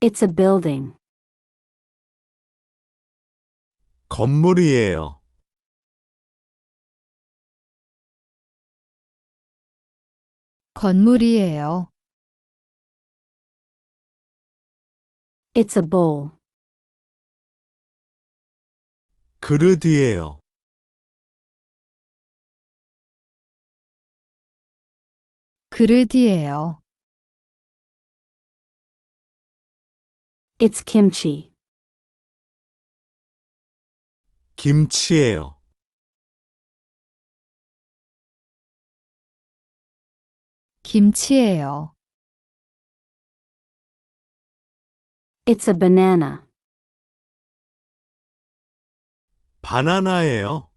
It's a building. 건물이에요. 건물이에요. It's a bowl. 그릇이에요. 그릇이에요. It's kimchi. 김치예요. 김치예요. It's a banana. 바나나예요.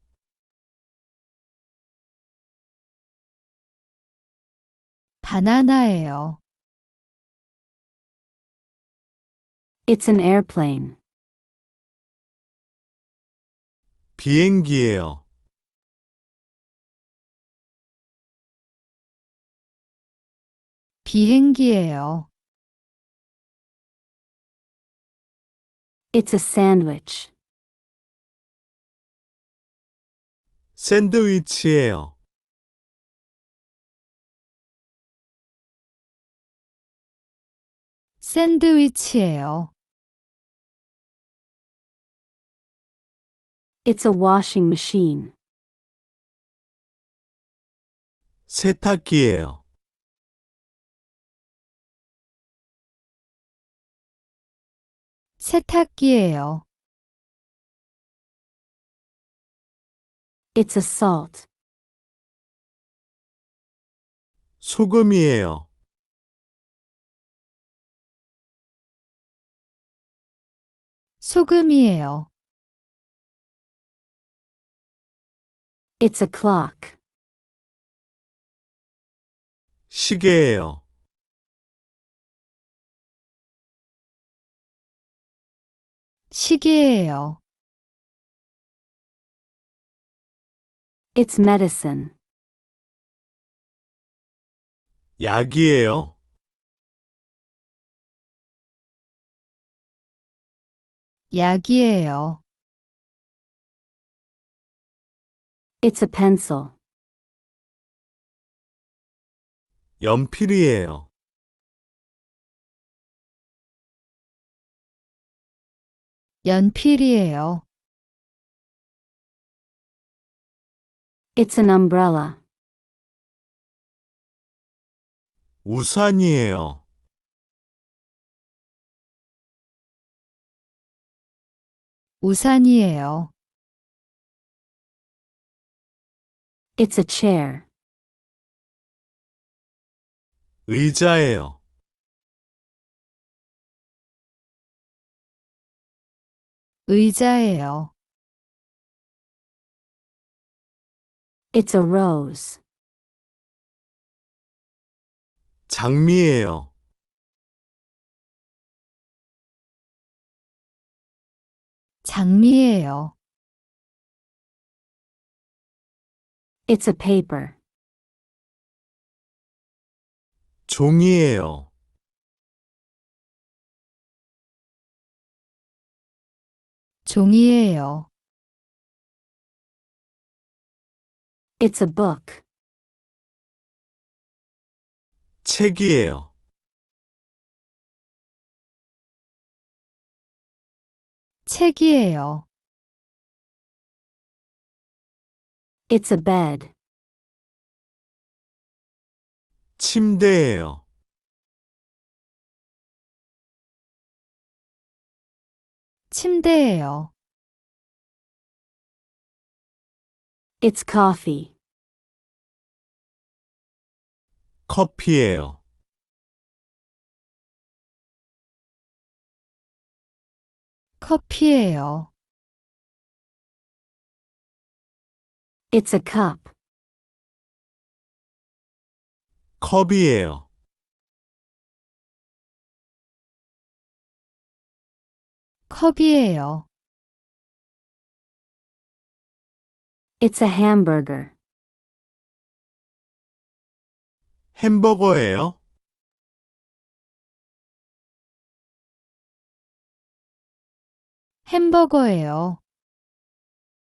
바나나예요. It's an airplane. 비행기예요. 비행기예요. It's a sandwich. 샌드위치예요. 샌드위치예요. It's a washing machine. 세탁기예요. 세탁기예요. It's a salt. 소금이에요. 소금이에요. It's a clock. 시계예요. 시계예요. It's medicine. 약이에요. 약이에요. It's a pencil. 연필이에요. 연필이에요. It's an umbrella. 우산이에요. 우산이에요. It's a chair. 의자예요. 의자예요. It's a rose. 장미예요. 장미예요. It's a paper. 종이예요. 종이예요. It's a book. 책이에요. 책이에요. It's a bed. 침대예요. 침대예요. It's coffee. 커피예요. 커피예요. It's a cup. 컵이에요. 컵이에요. It's a hamburger. 햄버거예요. 햄버거예요.